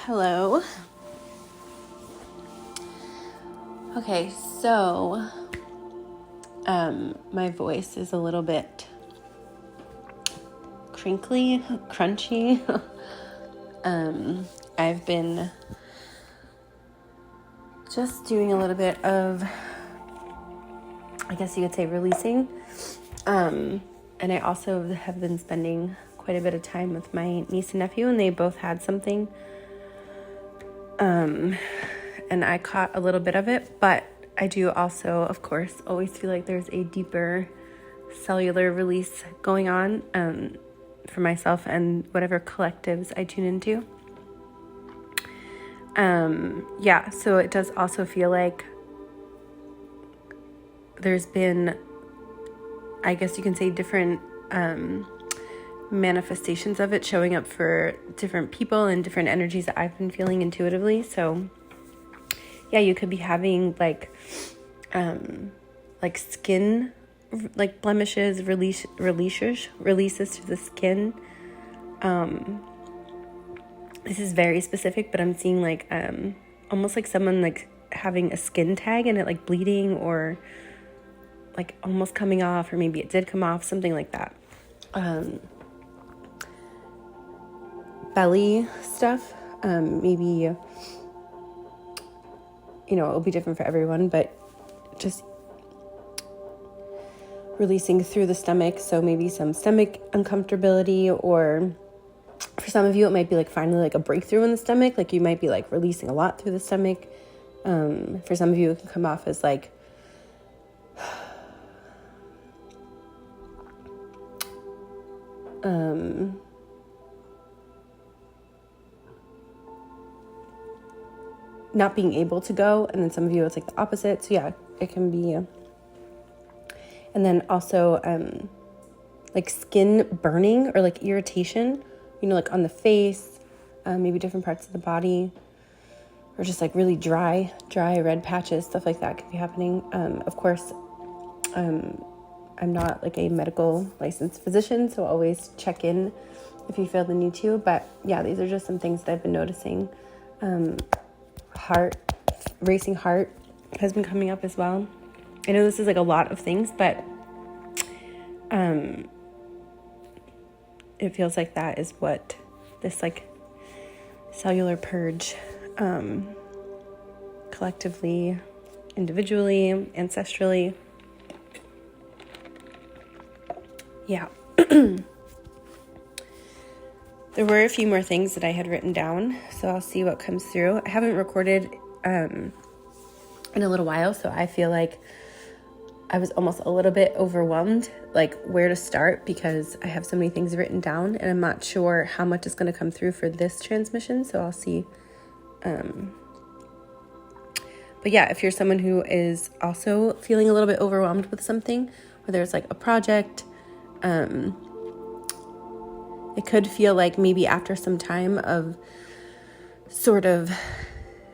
Hello. Okay, so my voice is a little bit crinkly, crunchy. I've been just doing a little bit of, I guess you could say, releasing. And I also have been spending quite a bit of time with my niece and nephew, and they both had something. And I caught a little bit of it, but I do also, of course, always feel like there's a deeper cellular release going on for myself and whatever collectives I tune into. So it does also feel like there's been, I guess you can say, different manifestations of it showing up for different people and different energies that I've been feeling intuitively. So yeah, you could be having like skin, like blemishes, releases to the skin. This is very specific, but I'm seeing like almost like someone like having a skin tag and it like bleeding or like almost coming off, or maybe it did come off, something like that. Belly stuff, maybe, it'll be different for everyone, but just releasing through the stomach. So maybe some stomach uncomfortability, or for some of you, it might be like finally like a breakthrough in the stomach. Like you might be like releasing a lot through the stomach. For some of you, it can come off as like, not being able to go, and then some of you it's like the opposite. So yeah, it can be. And then also like skin burning or like irritation, like on the face, maybe different parts of the body, or just like really dry red patches, stuff like that could be happening. Of course, I'm not like a medical licensed physician, so always check in if you feel the need to. But yeah, these are just some things that I've been noticing. Racing heart has been coming up as well. I know this is like a lot of things, but it feels like that is what this like cellular purge, collectively, individually, ancestrally. Yeah. There were a few more things that I had written down, so I'll see what comes through. I haven't recorded in a little while, so I feel like I was almost a little bit overwhelmed, like where to start, because I have so many things written down, and I'm not sure how much is going to come through for this transmission, so I'll see. But yeah, if you're someone who is also feeling a little bit overwhelmed with something, whether it's like a project, it could feel like maybe after some time of sort of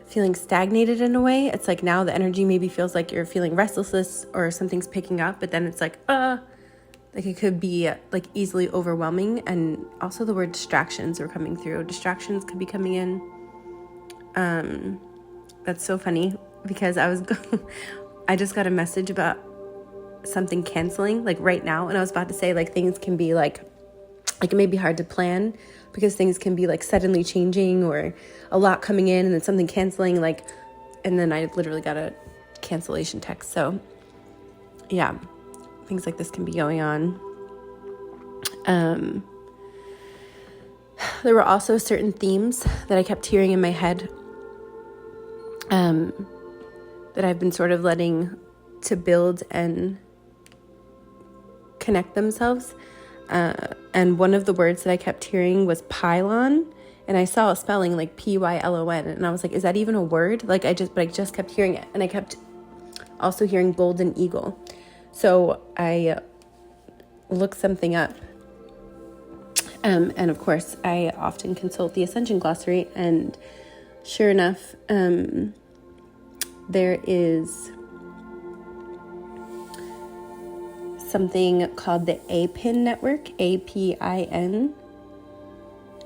feeling stagnated in a way, it's like now the energy maybe feels like you're feeling restless or something's picking up, but then it's like it could be like easily overwhelming. And also the word distractions are coming through. Distractions could be coming in. That's so funny because I just got a message about something canceling like right now, and I was about to say like things can be like it may be hard to plan because things can be like suddenly changing or a lot coming in and then something canceling, like, and then I literally got a cancellation text. So yeah, things like this can be going on. There were also certain themes that I kept hearing in my head that I've been sort of letting to build and connect themselves. And one of the words that I kept hearing was pylon, and I saw a spelling like Pylon, and I was like, is that even a word? Like I just kept hearing it, and I kept also hearing golden eagle. So I looked something up, and of course I often consult the Ascension Glossary, and sure enough, there is something called the APIN network, APIN,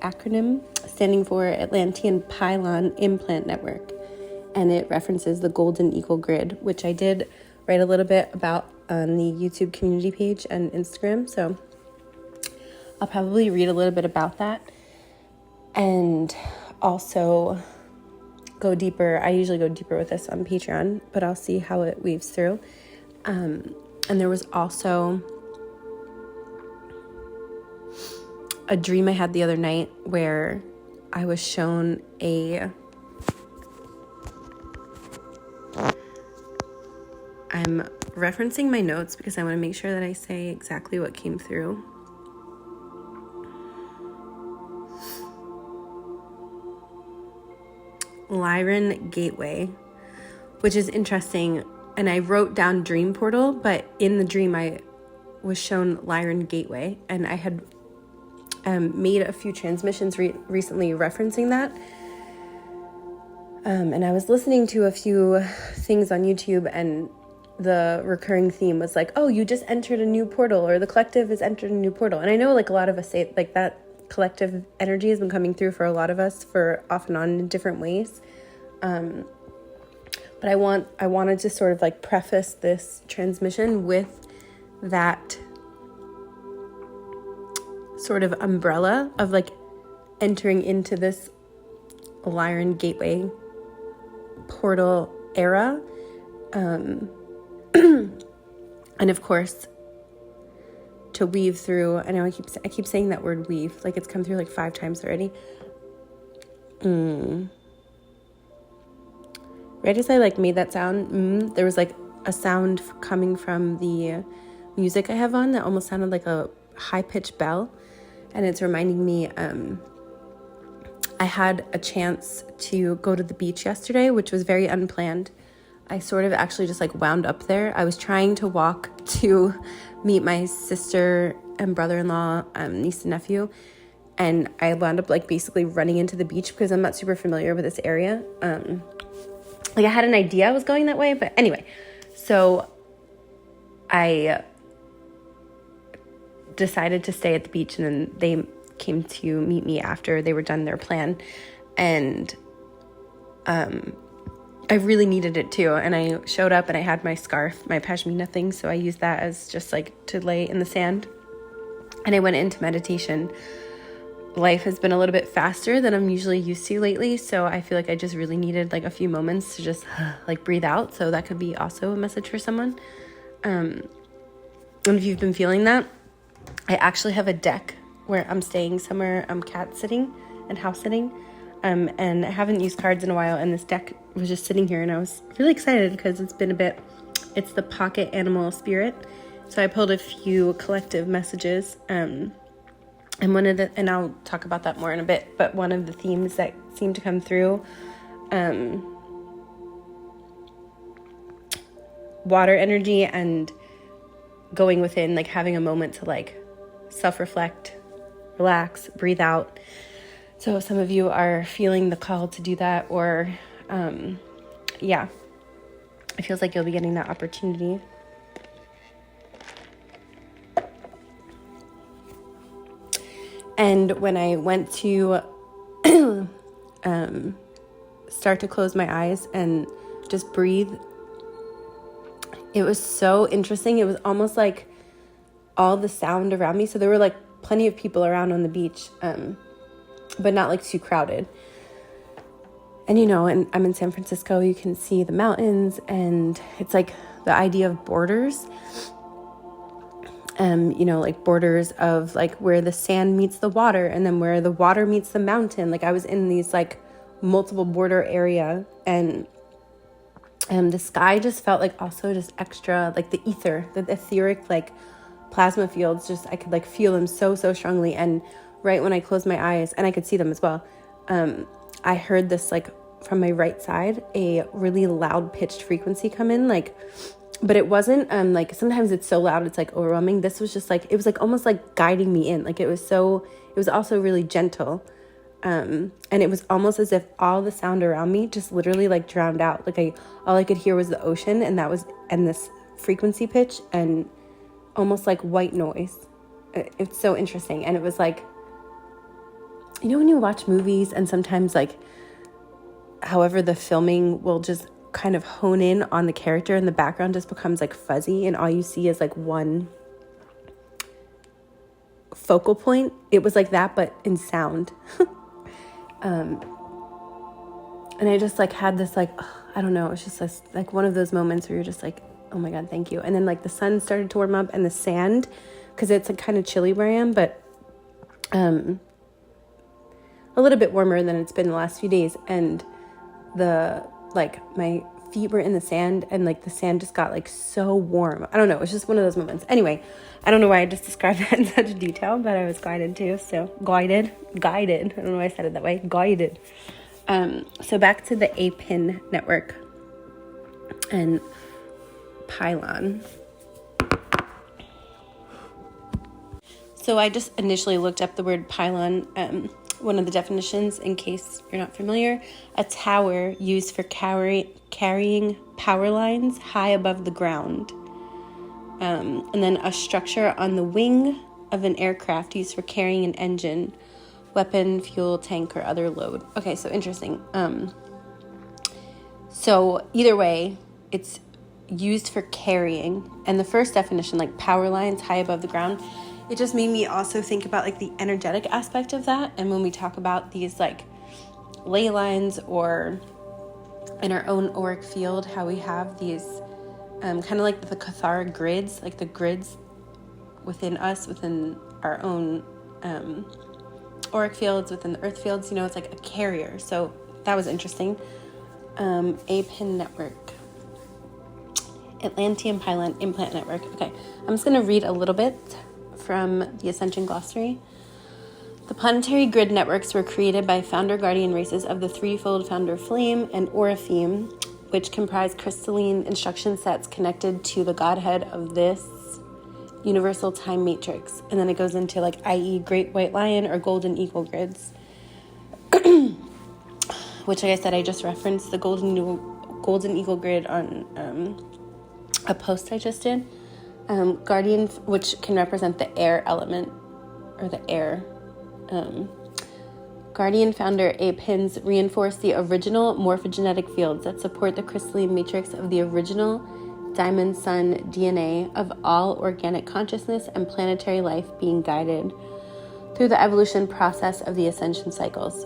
acronym standing for Atlantian Pylon Implant Network. And it references the Golden Eagle Grid, which I did write a little bit about on the YouTube community page and Instagram. So I'll probably read a little bit about that and also go deeper. I usually go deeper with this on Patreon, but I'll see how it weaves through. And there was also a dream I had the other night where I was shown I'm referencing my notes because I want to make sure that I say exactly what came through. Lyran Gateway, which is interesting. And I wrote down Dream Portal, but in the dream I was shown Lyran Gateway, and I had made a few transmissions recently referencing that. And I was listening to a few things on YouTube, and the recurring theme was like, oh, you just entered a new portal, or the collective has entered a new portal. And I know like a lot of us say like that collective energy has been coming through for a lot of us for off and on in different ways. But I wanted to sort of like preface this transmission with that sort of umbrella of like entering into this Lyran Gateway portal era. And of course, to weave through, I know I keep saying that word weave, like it's come through like 5 times already. Right as I like made that sound, there was like a sound coming from the music I have on that almost sounded like a high-pitched bell. And it's reminding me, I had a chance to go to the beach yesterday, which was very unplanned. I sort of actually just like wound up there. I was trying to walk to meet my sister and brother-in-law, niece and nephew. And I wound up like basically running into the beach because I'm not super familiar with this area. Like I had an idea I was going that way, but anyway, so I decided to stay at the beach, and then they came to meet me after they were done their plan. And I really needed it too. And I showed up and I had my scarf, my pashmina thing. So I used that as just like to lay in the sand. And I went into meditation. Life has been a little bit faster than I'm usually used to lately. So I feel like I just really needed like a few moments to just like breathe out. So that could be also a message for someone. And if you've been feeling that, I actually have a deck where I'm staying somewhere. I'm cat sitting and house sitting. And I haven't used cards in a while, and this deck was just sitting here, and I was really excited because it's the Pocket Animal Spirit. So I pulled a few collective messages, and I'll talk about that more in a bit, but one of the themes that seemed to come through, water energy and going within, like having a moment to like self-reflect, relax, breathe out. So some of you are feeling the call to do that, or it feels like you'll be getting that opportunity. And when I went to start to close my eyes and just breathe, it was so interesting. It was almost like all the sound around me. So there were like plenty of people around on the beach, but not like too crowded. And and I'm in San Francisco, you can see the mountains, and it's like the idea of borders. Like borders of like where the sand meets the water, and then where the water meets the mountain. Like I was in these like multiple border area, and the sky just felt like also just extra, like the ether, the etheric like plasma fields, just I could like feel them so strongly. And right when I closed my eyes, and I could see them as well, I heard this like from my right side, a really loud pitched frequency come in, like, but it wasn't like sometimes it's so loud it's like overwhelming. This was just like, it was like almost like guiding me in, like it was also really gentle, and it was almost as if all the sound around me just literally like drowned out. Like all I could hear was the ocean, and this frequency pitch, and almost like white noise. It's so interesting. And it was like, you know, when you watch movies and sometimes like, however, the filming will just kind of hone in on the character and the background just becomes like fuzzy and all you see is like one focal point. It was like that, but in sound. And I just like had this like, I don't know, it's just like one of those moments where you're just like, oh my God, thank you. And then like the sun started to warm up and the sand, because it's like kind of chilly where I am, but a little bit warmer than it's been the last few days. And the like my feet were in the sand and like the sand just got like so warm. I don't know, it's just one of those moments. Anyway, I don't know why I just described that in such detail, but I was guided to. So guided. I don't know why I said it that way. Guided. So back to the APIN network and Pylon. So I just initially looked up the word pylon, one of the definitions in case you're not familiar: a tower used for carrying power lines high above the ground. And then a structure on the wing of an aircraft used for carrying an engine, weapon, fuel, tank, or other load. Okay, so interesting. So either way, it's used for carrying. And the first definition, like power lines high above the ground, it just made me also think about like the energetic aspect of that. And when we talk about these like ley lines or in our own auric field, how we have these kind of like the Cathara grids, like the grids within us, within our own auric fields, within the earth fields, you know, it's like a carrier. So that was interesting. APIN network. Atlantian Pylon Implant Network. Okay, I'm just going to read a little bit from the Ascension Glossary. The planetary grid networks were created by founder guardian races of the threefold founder flame and Orifeme, which comprise crystalline instruction sets connected to the godhead of this universal time matrix. And then it goes into like, i.e. Great White Lion or Golden Eagle grids, which, like I said, I just referenced the Golden Eagle grid on a post I just did. Guardian, which can represent the air element or the air. Guardian founder APINs reinforce the original morphogenetic fields that support the crystalline matrix of the original diamond sun DNA of all organic consciousness and planetary life being guided through the evolution process of the ascension cycles.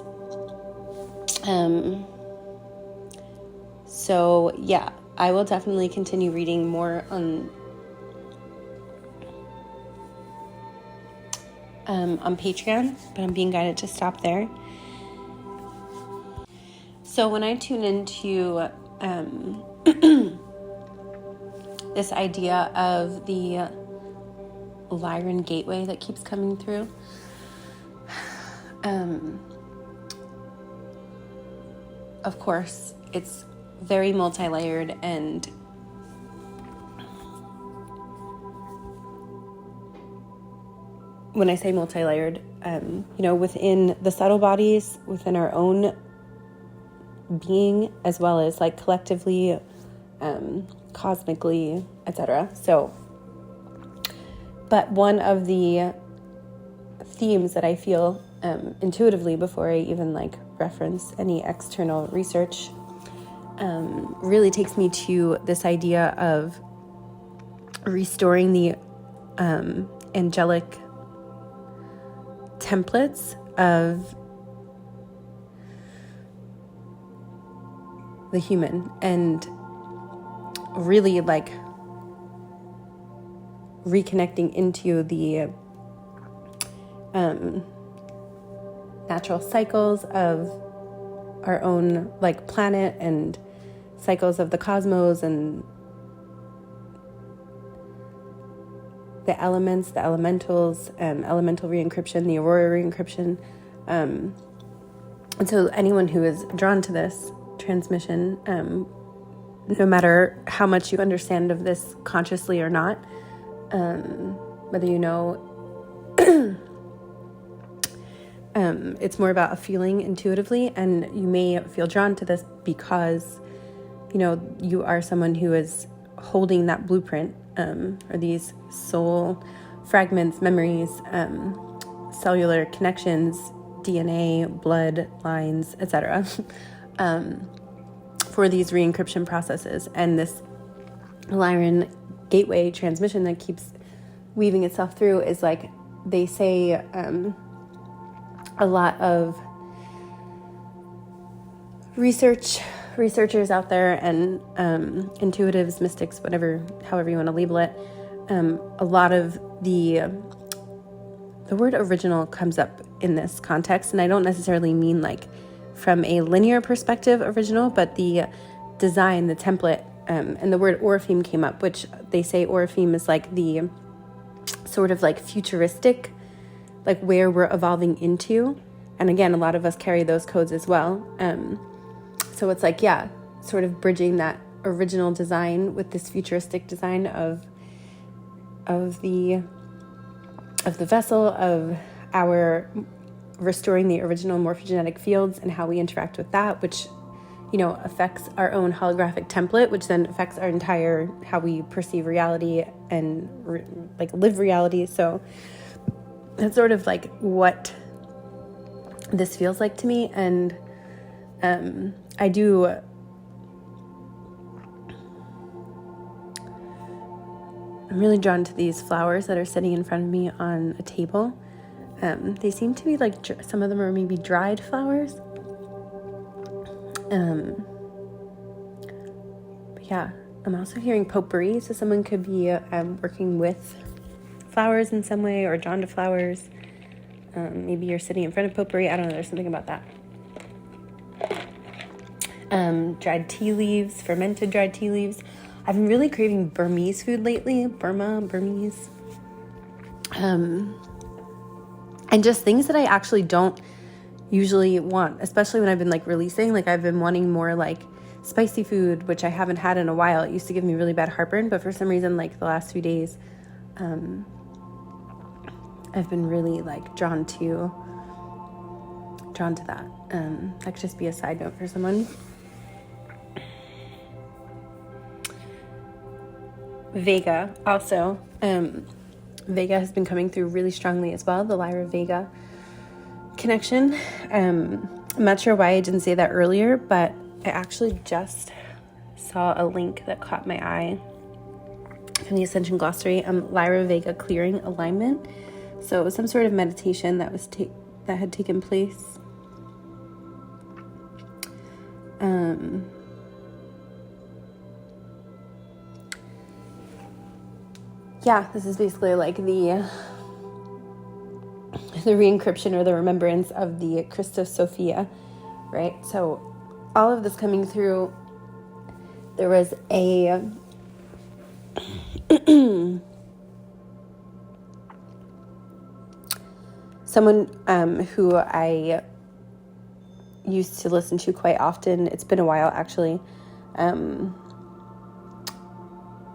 So yeah, I will definitely continue reading more on Patreon, but I'm being guided to stop there. So when I tune into this idea of the Lyran gateway that keeps coming through, of course, it's very multi-layered, and when I say multi-layered, you know, within the subtle bodies, within our own being, as well as like collectively, cosmically, etc. So, but one of the themes that I feel intuitively before I even like reference any external research really takes me to this idea of restoring the angelic templates of the human, and really like reconnecting into the natural cycles of our own like planet and cycles of the cosmos and the elements, the elementals, elemental re-encryption, the aurora re-encryption. And so anyone who is drawn to this transmission, no matter how much you understand of this consciously or not, whether you know, it's more about a feeling intuitively, and you may feel drawn to this because, you know, you are someone who is holding that blueprint, or these soul fragments, memories, cellular connections DNA, blood lines, etc. For these re-encryption processes. And this Lyran gateway transmission that keeps weaving itself through is like, they say a lot of researchers out there and intuitives, mystics, however you want to label it, a lot of the word original comes up in this context, and I don't necessarily mean like from a linear perspective original, but the design, the template, and the word Orifeme came up, which they say Orifeme is like the sort of like futuristic, like where we're evolving into. And again, a lot of us carry those codes as well. So it's like, yeah, sort of bridging that original design with this futuristic design of the vessel, of our restoring the original morphogenetic fields and how we interact with that, which, you know, affects our own holographic template, which then affects our entire, how we perceive reality and like live reality. So that's sort of like what this feels like to me. And I'm really drawn to these flowers that are sitting in front of me on a table. They seem to be like, some of them are maybe dried flowers. But yeah, I'm also hearing potpourri, so someone could be working with flowers in some way or drawn to flowers. Maybe you're sitting in front of potpourri. I don't know, there's something about that. Dried tea leaves, fermented dried tea leaves. I've been really craving Burmese food lately. Burmese. And just things that I actually don't usually want, especially when I've been like releasing. Like I've been wanting more like spicy food, which I haven't had in a while. It used to give me really bad heartburn, but for some reason, like the last few days, I've been really like drawn to that. That could just be a side note for someone. Vega also. Vega has been coming through really strongly as well, the Lyra-Vega connection. I'm not sure why I didn't say that earlier, but I actually just saw a link that caught my eye from the Ascension Glossary, Lyra-Vega clearing alignment. So it was some sort of meditation that was that had taken place. Yeah, this is basically like the re-encryption or the remembrance of the Christos Sophia, right? So all of this coming through, there was a someone who I used to listen to quite often. It's been a while, actually.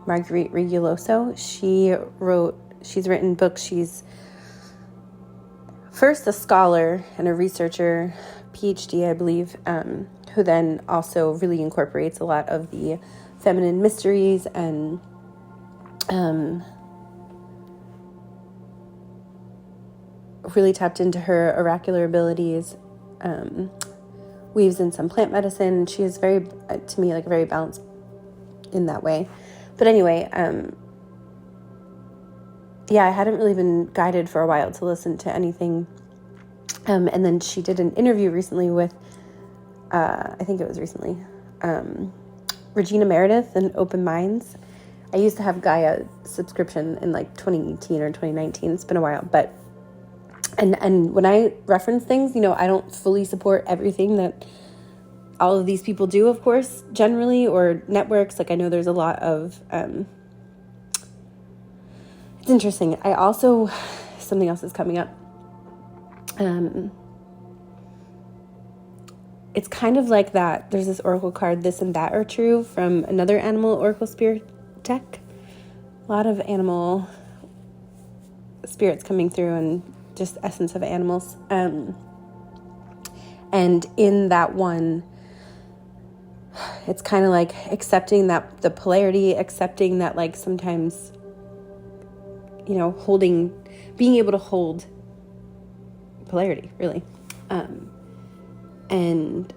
Marguerite Reguloso. She's written books. She's first a scholar and a researcher, PhD, I believe, who then also really incorporates a lot of the feminine mysteries and really tapped into her oracular abilities, weaves in some plant medicine. She is very, to me, like very balanced in that way. But anyway, yeah, I hadn't really been guided for a while to listen to anything. And then she did an interview recently with, I think it was recently, Regina Meredith and Open Minds. I used to have Gaia subscription in like 2018 or 2019. It's been a while, but and when I reference things, you know, I don't fully support everything that all of these people do, of course, generally, or networks. Like I know there's a lot of, it's interesting. I also, something else is coming up. It's kind of like that. There's this oracle card, This and That Are True, from another animal oracle spirit deck. A lot of animal spirits coming through and just essence of animals. And in that one, it's kind of like accepting that the polarity, accepting that like sometimes, you know, being able to hold polarity, really. And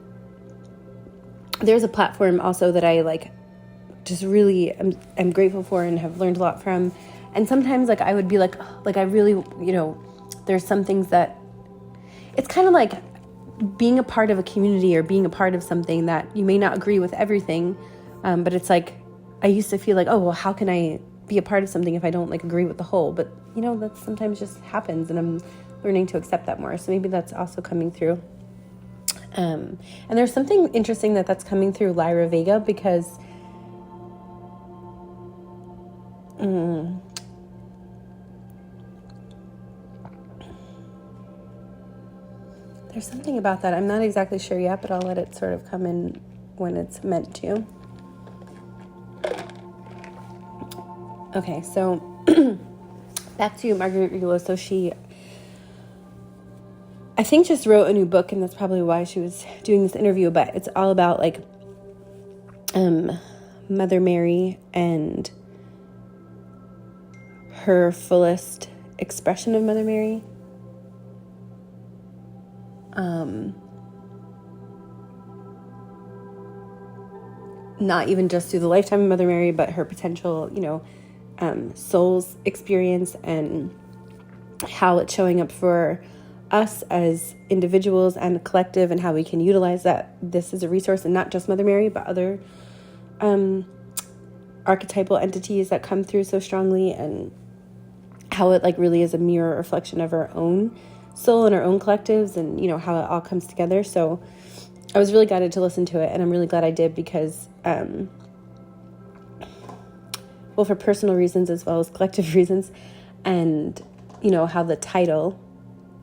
there's a platform also that I like just really am grateful for and have learned a lot from. And sometimes like I would be like I really, you know, there's some things that it's kind of like being a part of a community or being a part of something that you may not agree with everything. But it's like, I used to feel like, oh, well, how can I be a part of something if I don't like agree with the whole? But you know, that sometimes just happens, and I'm learning to accept that more. So maybe that's also coming through. And there's something interesting that's coming through Lyra-Vega, because there's something about that. I'm not exactly sure yet, but I'll let it sort of come in when it's meant to. Okay, so back to Margaret Hellllo. So she, I think, just wrote a new book, and that's probably why she was doing this interview, but it's all about like Mother Mary and her fullest expression of Mother Mary. Not even just through the lifetime of Mother Mary, but her potential, you know, soul's experience, and how it's showing up for us as individuals and a collective, and how we can utilize that. This is a resource, and not just Mother Mary, but other archetypal entities that come through so strongly, and how it like really is a mirror reflection of our own soul and our own collectives, and you know how it all comes together. So I was really guided to listen to it, and I'm really glad I did, because well, for personal reasons as well as collective reasons. And you know how the title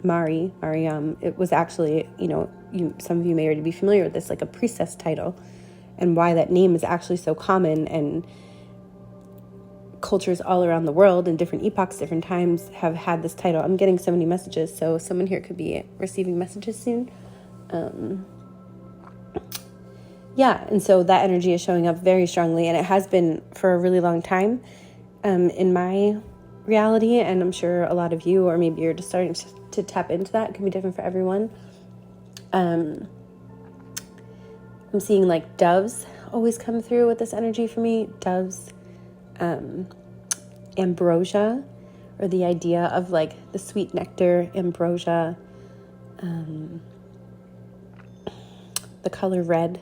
Mariam, it was actually, you know, some of you may already be familiar with this, like a priestess title, and why that name is actually so common. And cultures all around the world in different epochs, different times, have had this title. I'm getting so many messages, so someone here could be receiving messages soon. Yeah, and so that energy is showing up very strongly, and it has been for a really long time in my reality, and I'm sure a lot of you, or maybe you're just starting to tap into that. It can be different for everyone. I'm seeing like doves always come through with this energy for me. Doves, ambrosia, or the idea of like the sweet nectar, ambrosia, the color red.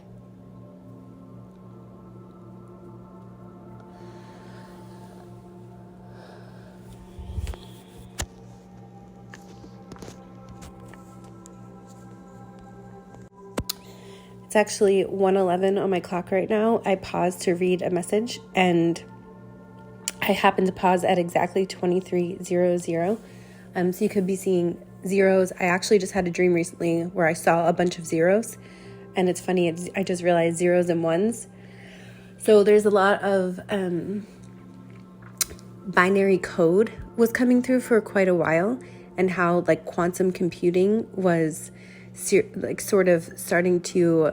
It's actually 1:11 on my clock right now. I paused to read a message, and I happened to pause at exactly 23:00. So you could be seeing zeros. I actually just had a dream recently where I saw a bunch of zeros, and it's funny, I just realized zeros and ones. So there's a lot of binary code was coming through for quite a while, and how like quantum computing was like sort of starting to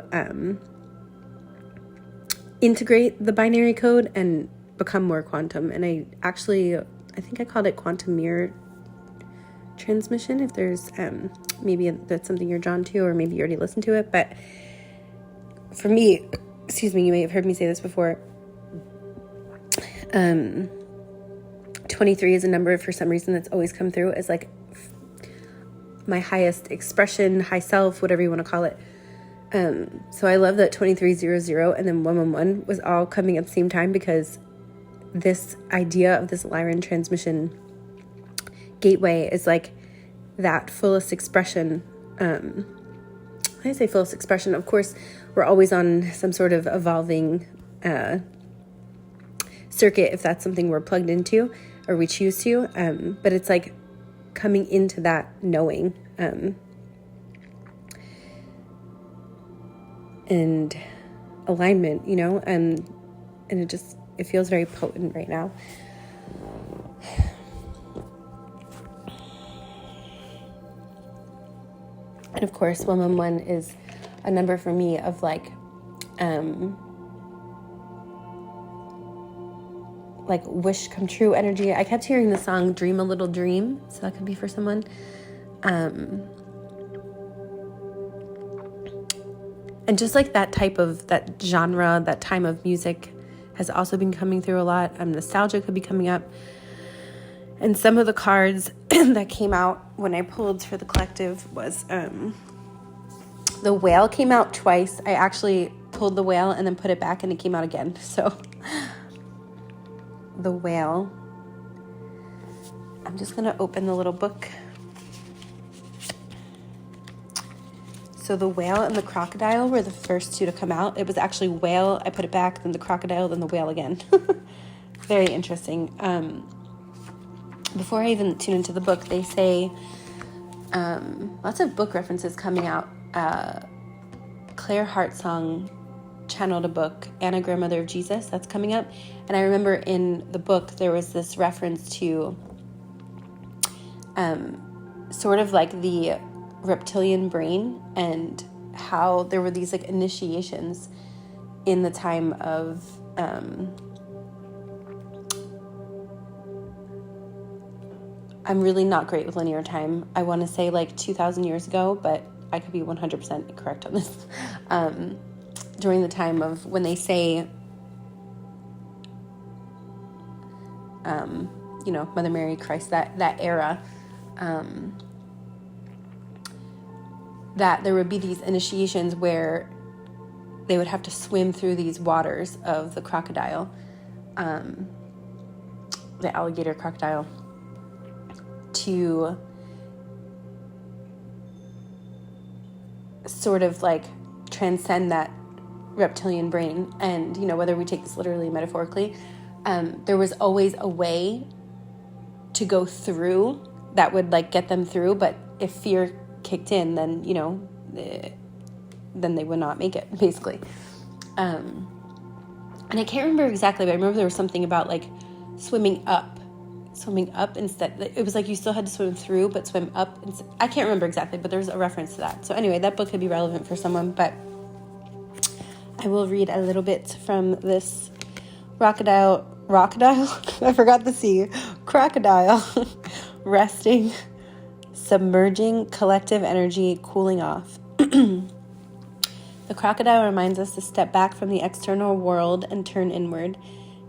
integrate the binary code and become more quantum. And I think I called it quantum mirror transmission, if there's maybe that's something you're drawn to, or maybe you already listened to it. But for me, excuse me, you may have heard me say this before, 23 is a number for some reason that's always come through as like my highest expression, high self, whatever you want to call it. So I love that 2300 and then 111 was all coming at the same time, because this idea of this Lyran transmission gateway is like that fullest expression. When I say fullest expression, of course, we're always on some sort of evolving circuit, if that's something we're plugged into or we choose to. But it's like coming into that knowing and alignment, you know, and it feels very potent right now. And of course, 111 is a number for me of like wish come true energy. I kept hearing the song Dream a Little Dream, so that could be for someone. And just like that genre, that time of music has also been coming through a lot. Nostalgia could be coming up. And some of the cards that came out when I pulled for the collective was the whale came out twice. I actually pulled the whale and then put it back and it came out again. So the whale. I'm just going to open the little book. So the whale and the crocodile were the first two to come out. It was actually whale, I put it back, then the crocodile, then the whale again. Very interesting. Before I even tune into the book, they say lots of book references coming out. Claire Hartsong channeled a book, Anna, Grandmother of Jesus, that's coming up. And I remember in the book there was this reference to sort of like the reptilian brain and how there were these like initiations in the time of I'm really not great with linear time. I want to say like 2,000 years ago, but I could be 100% correct on this. During the time of when they say, Mother Mary, Christ, that era, that there would be these initiations where they would have to swim through these waters of the crocodile, the alligator crocodile, to sort of like transcend that reptilian brain. And, whether we take this literally, metaphorically, there was always a way to go through that would like get them through. But if fear kicked in, then, then they would not make it, basically. And I can't remember exactly, but I remember there was something about like swimming up instead. It was like you still had to swim through, but swim up. I can't remember exactly, but there's a reference to that. So anyway, that book could be relevant for someone, but I will read a little bit from this crocodile. I forgot the C. Crocodile. Resting, submerging, collective energy, cooling off. The crocodile reminds us to step back from the external world and turn inward.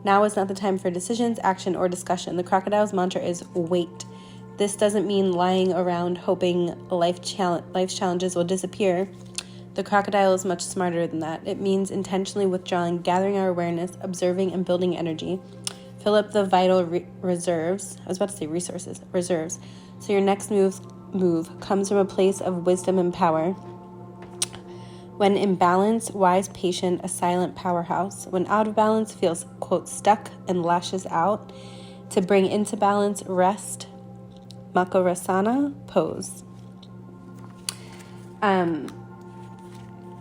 Now is not the time for decisions, action, or discussion. The crocodile's mantra is wait. This doesn't mean lying around hoping life's challenges will disappear. The crocodile is much smarter than that. It means intentionally withdrawing, gathering our awareness, observing, and building energy. Fill up the vital reserves. I was about to say resources. Reserves. So your next move comes from a place of wisdom and power. When in balance, wise, patient, a silent powerhouse. When out of balance, feels, quote, stuck and lashes out. To bring into balance, rest, Makarasana, pose. And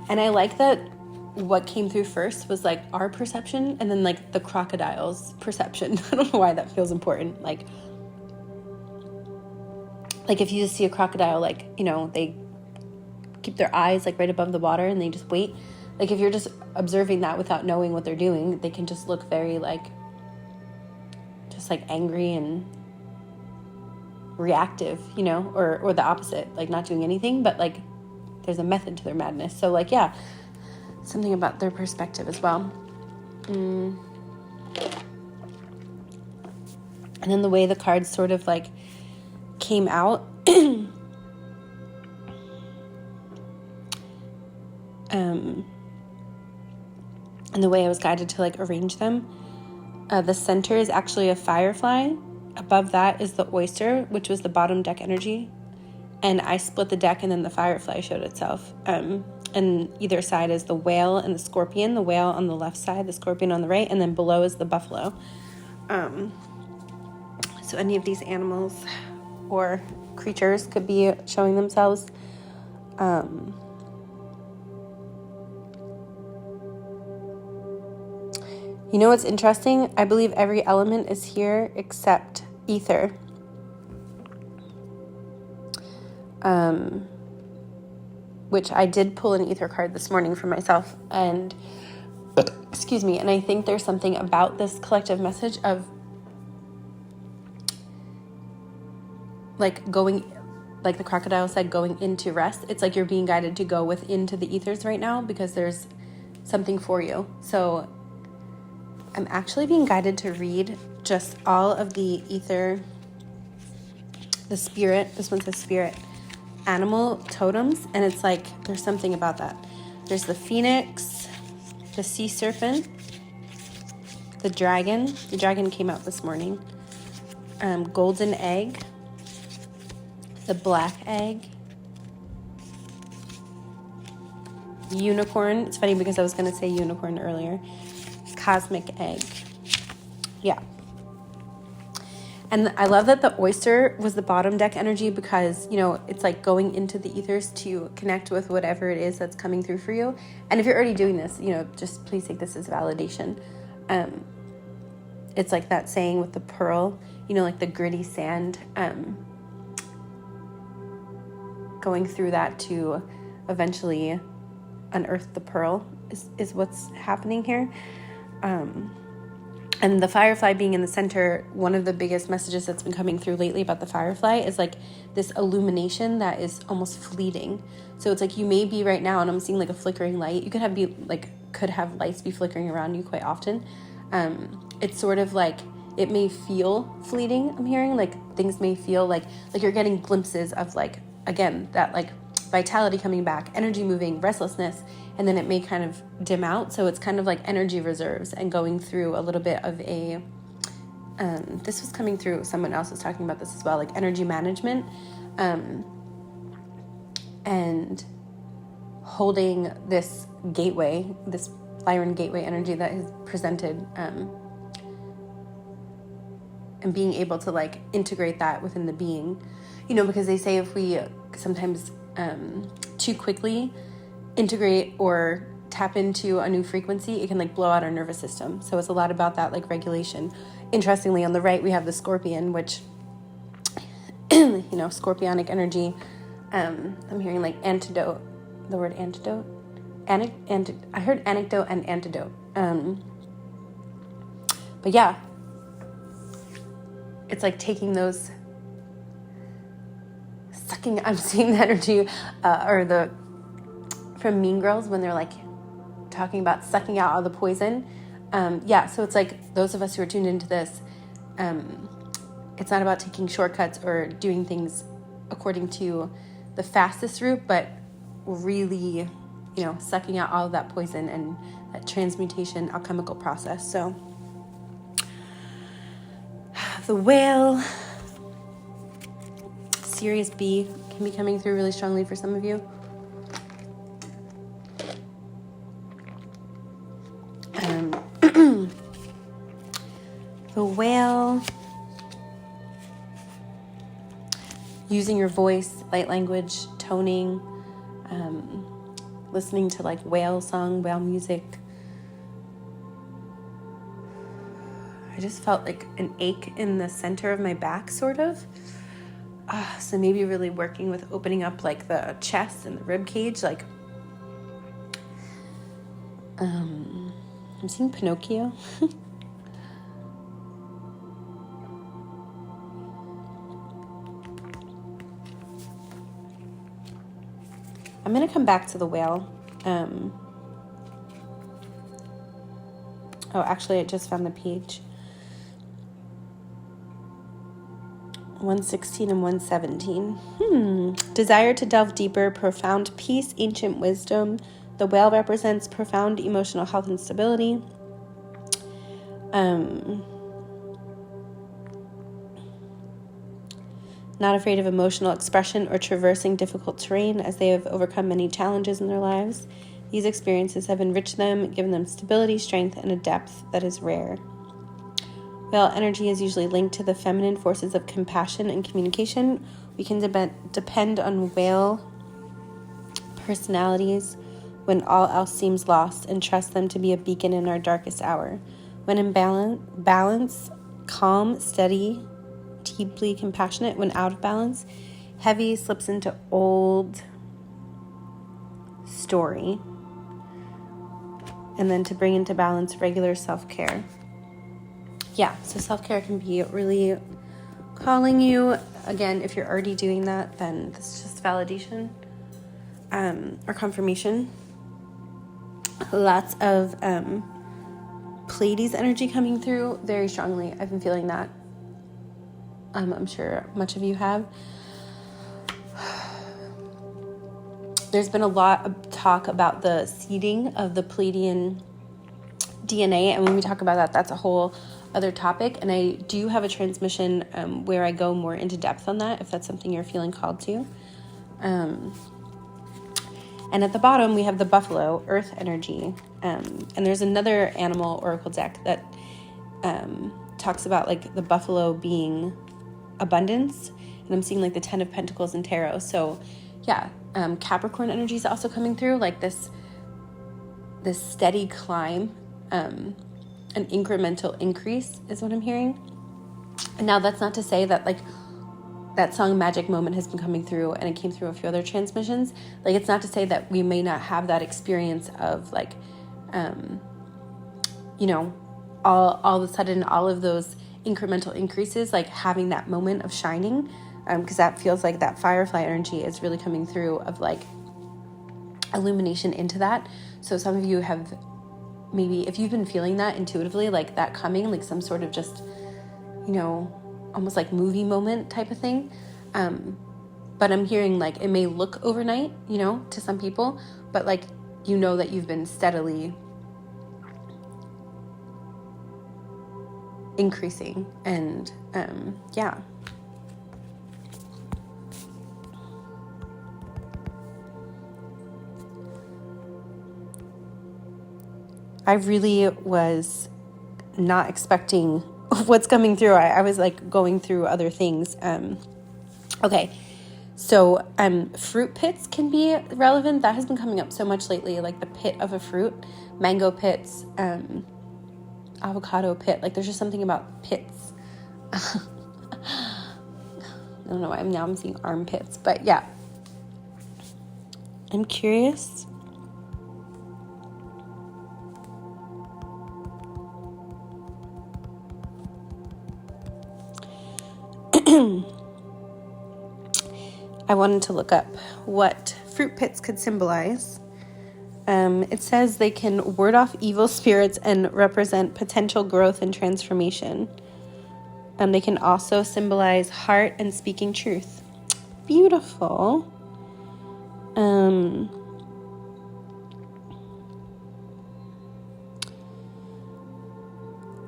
I like that what came through first was like our perception and then like the crocodile's perception. I don't know why that feels important. Like if you just see a crocodile, like, they keep their eyes like right above the water and they just wait. Like if you're just observing that without knowing what they're doing, they can just look very like, just like angry and reactive, or the opposite, like not doing anything, but like there's a method to their madness. So like, yeah, something about their perspective as well. And then the way the cards sort of like came out, and the way I was guided to like arrange them, the center is actually a firefly. Above that is the oyster, which was the bottom deck energy. And I split the deck and then the firefly showed itself. And either side is the whale and the scorpion. The whale on the left side, the scorpion on the right, and then below is the buffalo. So any of these animals or creatures could be showing themselves. You know what's interesting? I believe every element is here except ether. Which I did pull an ether card this morning for myself, and excuse me, and I think there's something about this collective message of like going like the crocodile said, going into rest. It's like you're being guided to go into the ethers right now because there's something for you. So I'm actually being guided to read just all of the ether, the spirit, this one says spirit, animal totems, and it's like there's something about that. There's the phoenix, the sea serpent, the dragon came out this morning, golden egg, the black egg, unicorn. It's funny because I was going to say unicorn earlier. Cosmic egg. Yeah. And I love that the oyster was the bottom deck energy because, you know, it's like going into the ethers to connect with whatever it is that's coming through for you. And if you're already doing this, you know, just please take this as validation. It's like that saying with the pearl, you know, like the gritty sand, going through that to eventually unearth the pearl is what's happening here. And the firefly being in the center, one of the biggest messages that's been coming through lately about the firefly is like this illumination that is almost fleeting. So it's like you may be right now, and I'm seeing like a flickering light. You could have lights be flickering around you quite often. It's sort of like it may feel fleeting. I'm hearing like things may feel like you're getting glimpses of like, again, that like vitality coming back, energy moving, restlessness, and then it may kind of dim out. So it's kind of like energy reserves and going through a little bit of a, this was coming through, someone else was talking about this as well, like energy management, and holding this gateway, this Lyran gateway energy that is presented, and being able to like integrate that within the being, you know, because they say if we sometimes too quickly integrate or tap into a new frequency, it can like blow out our nervous system. So it's a lot about that like regulation. Interestingly, on the right we have the scorpion, which you know, scorpionic energy. I'm hearing like antidote, the word antidote, I heard anecdote and antidote. But yeah, it's like taking those, sucking, I'm seeing the energy, from Mean Girls when they're like talking about sucking out all the poison. Yeah, so it's like those of us who are tuned into this, it's not about taking shortcuts or doing things according to the fastest route, but really, you know, sucking out all of that poison and that transmutation alchemical process. So the whale, Sirius B can be coming through really strongly for some of you. The whale, using your voice, light language, toning, listening to like whale song, whale music. I just felt like an ache in the center of my back, sort of. So maybe really working with opening up like the chest and the rib cage. Like, I'm seeing Pinocchio. I'm going to come back to the whale. Oh, actually, I just found the page. 116 and 117. Desire to delve deeper, profound peace, ancient wisdom. The whale represents profound emotional health and stability. Not afraid of emotional expression or traversing difficult terrain, as they have overcome many challenges in their lives. These experiences have enriched them, given them stability, strength, and a depth that is rare. Whale energy is usually linked to the feminine forces of compassion and communication. We can depend on whale personalities when all else seems lost and trust them to be a beacon in our darkest hour. When in balance, calm, steady, deeply compassionate. When out of balance, heavy, slips into old story. And then to bring into balance, regular self-care. Yeah, so self-care can be really calling you. Again, if you're already doing that, then this is just validation or confirmation. Lots of Pleiades energy coming through very strongly. I've been feeling that. I'm sure much of you have. There's been a lot of talk about the seeding of the Pleiadian DNA, and when we talk about that, that's a whole other topic, and I do have a transmission where I go more into depth on that, if that's something you're feeling called to. And at the bottom, we have the buffalo, earth energy, and there's another animal oracle deck that talks about like the buffalo being abundance, and I'm seeing like the 10 of Pentacles in tarot. So yeah, Capricorn energy is also coming through, like this steady climb, an incremental increase is what I'm hearing. And now that's not to say that like that song Magic Moment has been coming through, and it came through a few other transmissions. Like, it's not to say that we may not have that experience of like, you know, all of a sudden, all of those incremental increases, like having that moment of shining, because that feels like that firefly energy is really coming through of like illumination into that. So some of you have maybe, if you've been feeling that intuitively, like that coming, like some sort of just, you know, almost like movie moment type of thing. But I'm hearing like it may look overnight, you know, to some people, but like, you know, that you've been steadily increasing. And yeah. I really was not expecting what's coming through. I was like going through other things. Okay. So, fruit pits can be relevant. That has been coming up so much lately, like the pit of a fruit, mango pits, avocado pit. Like there's just something about pits. I don't know why I'm seeing armpits, but yeah. I'm curious. I wanted to look up what fruit pits could symbolize. It says they can ward off evil spirits and represent potential growth and transformation. They can also symbolize heart and speaking truth. Beautiful.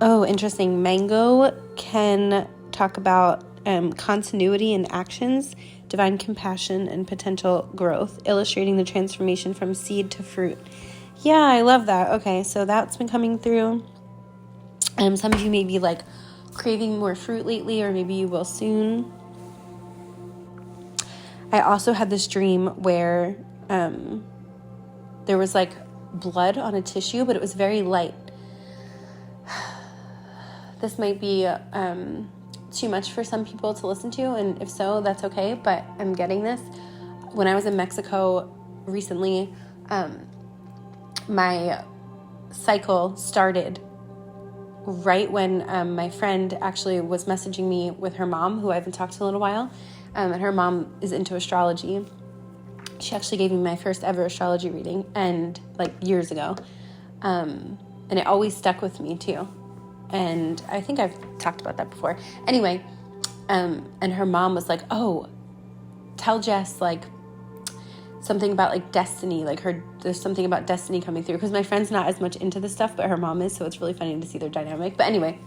Oh, interesting. Mango can talk about continuity in actions, divine compassion, and potential growth, illustrating the transformation from seed to fruit. Yeah, I love that. Okay, so that's been coming through. Some of you may be like craving more fruit lately, or maybe you will soon. I also had this dream where there was like blood on a tissue, but it was very light. This might be too much for some people to listen to, and if so, that's okay, but I'm getting this. When I was in Mexico recently, my cycle started right when my friend actually was messaging me with her mom, who I haven't talked to in a little while, and her mom is into astrology. She actually gave me my first ever astrology reading, and like years ago, and it always stuck with me too. And I think I've talked about that before. Anyway, and her mom was like, oh, tell Jess, like, something about, like, destiny. Like, there's something about destiny coming through. Because my friend's not as much into this stuff, but her mom is, so it's really funny to see their dynamic. But anyway,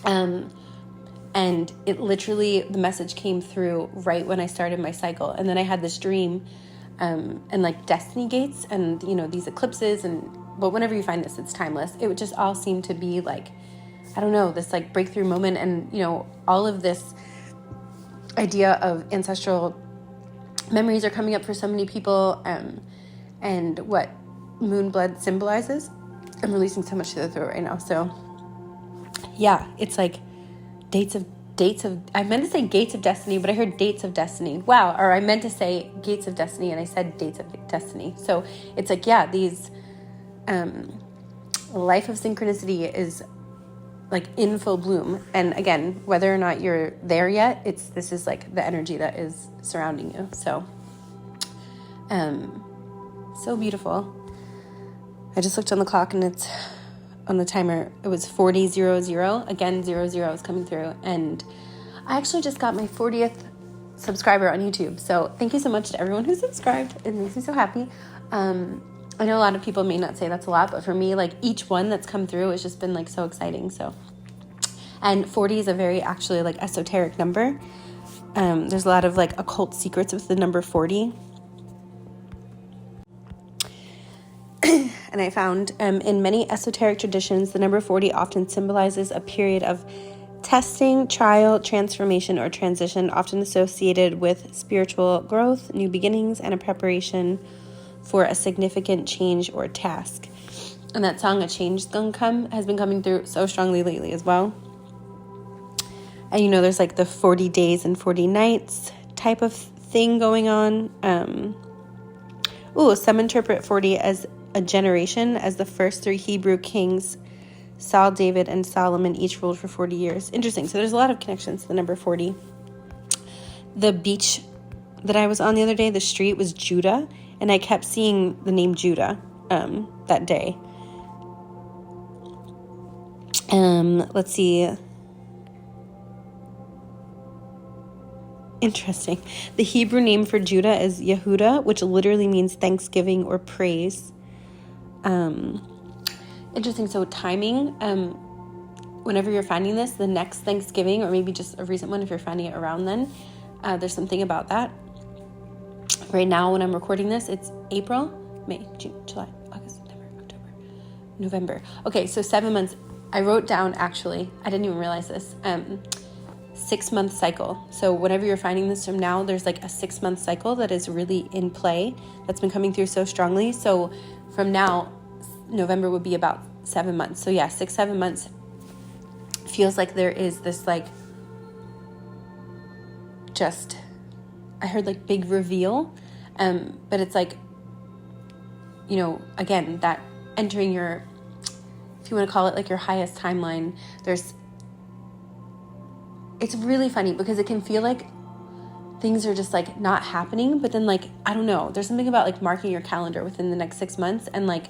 and it literally, the message came through right when I started my cycle. And then I had this dream, and, like, destiny gates and, you know, these eclipses but whenever you find this, it's timeless. It would just all seem to be like, I don't know, this like breakthrough moment. And, you know, all of this idea of ancestral memories are coming up for so many people, and what moon blood symbolizes. I'm releasing so much to the throat right now. So yeah, it's like dates of, I meant to say gates of destiny, but I heard dates of destiny. Wow. Or I meant to say gates of destiny and I said dates of destiny. So it's like, yeah, these, life of synchronicity is like in full bloom. And again, whether or not you're there yet, this is like the energy that is surrounding you. So, so beautiful. I just looked on the clock and it's on the timer. It was 40:00. Again, 00 is coming through. And I actually just got my 40th subscriber on YouTube. So thank you so much to everyone who subscribed. It makes me so happy. I know a lot of people may not say that's a lot, but for me, like each one that's come through has just been like so exciting. So, and 40 is a very actually like esoteric number. There's a lot of like occult secrets with the number 40. And I found in many esoteric traditions, the number 40 often symbolizes a period of testing, trial, transformation, or transition, often associated with spiritual growth, new beginnings, and a preparation for a significant change or task. And that song, A Change Gonna Come, has been coming through so strongly lately as well. And you know, there's like the 40 days and 40 nights type of thing going on. Some interpret 40 as a generation, as the first 3 Hebrew kings, Saul, David, and Solomon, each ruled for 40 years. Interesting. So there's a lot of connections to the number 40. The beach that I was on the other day, the street, was Judah, and I kept seeing the name Judah that day. Let's see. Interesting. The Hebrew name for Judah is Yehuda, which literally means thanksgiving or praise. Interesting. So timing, whenever you're finding this, the next Thanksgiving, or maybe just a recent one if you're finding it around then, there's something about that. Right now, when I'm recording this, it's April, May, June, July, August, September, October, November. Okay, so 7 months. I wrote down, actually, I didn't even realize this, 6-month cycle. So whenever you're finding this from now, there's like a 6-month cycle that is really in play, that's been coming through so strongly. So from now, November would be about 7 months. So yeah, 6-7 months feels like there is this like, just, I heard like big reveal, but it's like, you know, again, that entering your, if you want to call it like your highest timeline, it's really funny because it can feel like things are just like not happening, but then like, I don't know, there's something about like marking your calendar within the next 6 months, and like,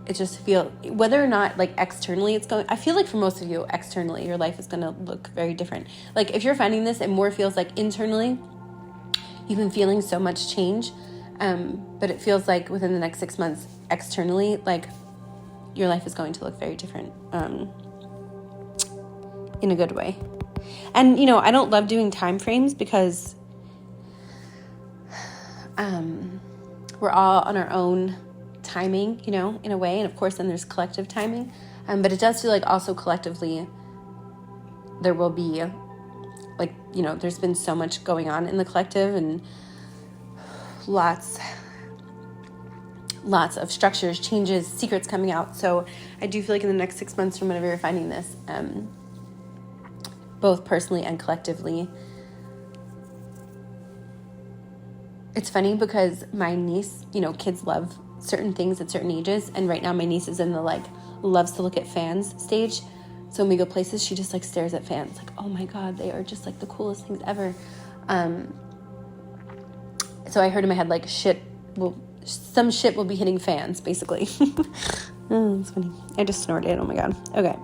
it just feel, whether or not like externally it's going, I feel like for most of you externally, your life is going to look very different. Like if you're finding this, it more feels like internally, you've been feeling so much change, but it feels like within the next 6 months externally, like your life is going to look very different, in a good way. And, you know, I don't love doing time frames because we're all on our own timing, you know, in a way. And of course, then there's collective timing. But it does feel like also collectively there will be, like, you know, there's been so much going on in the collective, and lots of structures, changes, secrets coming out. So I do feel like in the next 6 months from whenever you're finding this, both personally and collectively. It's funny because my niece, you know, kids love certain things at certain ages, and right now my niece is in the like loves to look at fans stage. So when we go places, she just like stares at fans like, oh my god, they are just like the coolest things ever. So I heard in my head like some shit will be hitting fans, basically. Oh, that's funny. I just snorted. Oh my god. Okay.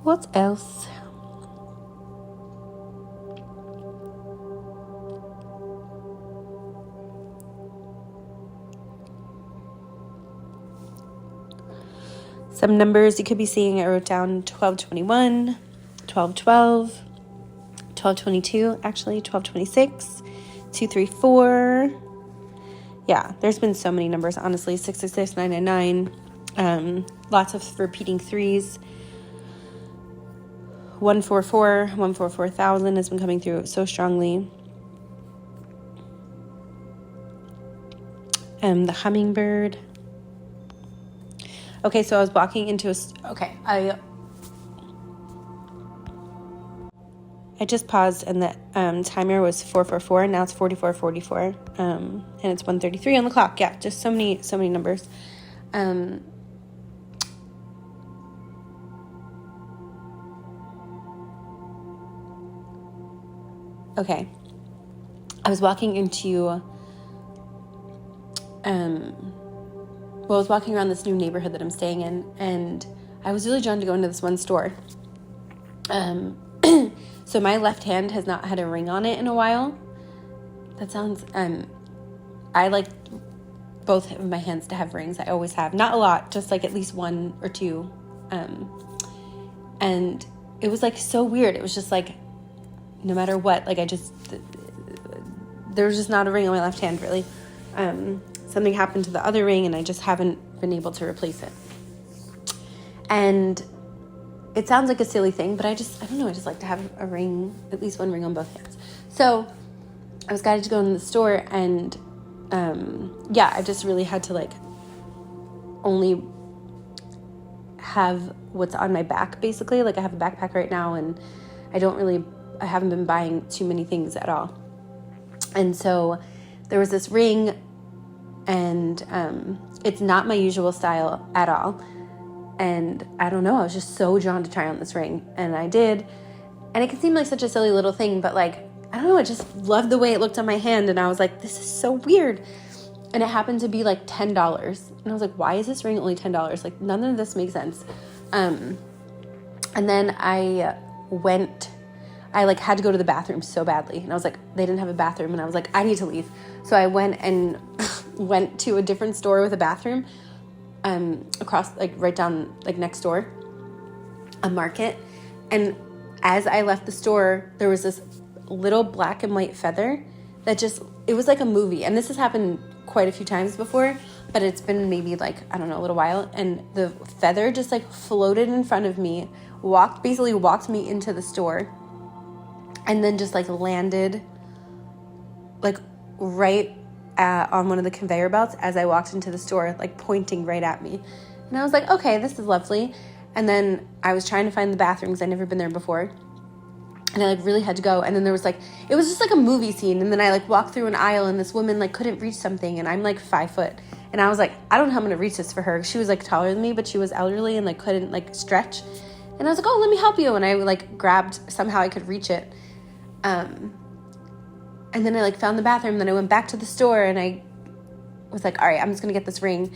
What else? Some numbers you could be seeing, I wrote down 1221, 1212, 1222, actually 1226, 234. Yeah, there's been so many numbers, honestly. 666, 999, lots of repeating threes. 144, 144,000 has been coming through so strongly. The hummingbird. Okay, so I was walking into I just paused, and the timer was 444, and now it's 4444, and it's 1:33 on the clock. Yeah, just so many numbers. Okay. I was walking into, I was walking around this new neighborhood that I'm staying in, and I was really drawn to go into this one store. So my left hand has not had a ring on it in a while. That sounds, I like both of my hands to have rings. I always have. Not a lot, just like at least one or two. And it was like so weird. It was just like, no matter what, like there was just not a ring on my left hand, really. Something happened to the other ring, and I just haven't been able to replace it. And it sounds like a silly thing, but I don't know, I just like to have a ring, at least one ring on both hands. So I was guided to go in the store, and I just really had to like only have what's on my back, basically. Like I have a backpack right now, and I haven't been buying too many things at all. And so there was this ring, and it's not my usual style at all. And I don't know, I was just so drawn to try on this ring, and I did. And it can seem like such a silly little thing, but like, I don't know, I just loved the way it looked on my hand, and I was like, this is so weird. And it happened to be like $10. And I was like, why is this ring only $10? Like, none of this makes sense. And then I like had to go to the bathroom so badly. And I was like, they didn't have a bathroom. And I was like, I need to leave. So I went to a different store with a bathroom, across, like right down, like next door, a market. And as I left the store, there was this little black and white feather that it was like a movie. And this has happened quite a few times before, but it's been maybe like, I don't know, a little while. And the feather just like floated in front of me, walked me into the store, and then just like landed like right on one of the conveyor belts as I walked into the store, like pointing right at me. And I was like, okay, this is lovely. And then I was trying to find the bathroom because I'd never been there before. And I like really had to go. And then there was like, it was just like a movie scene. And then I like walked through an aisle, and this woman like couldn't reach something. And I'm like 5 foot. And I was like, I don't know how I'm going to reach this for her. She was like taller than me, but she was elderly and like couldn't like stretch. And I was like, oh, let me help you. And I like grabbed, somehow I could reach it. And then I like found the bathroom. Then I went back to the store, and I was like, all right, I'm just going to get this ring.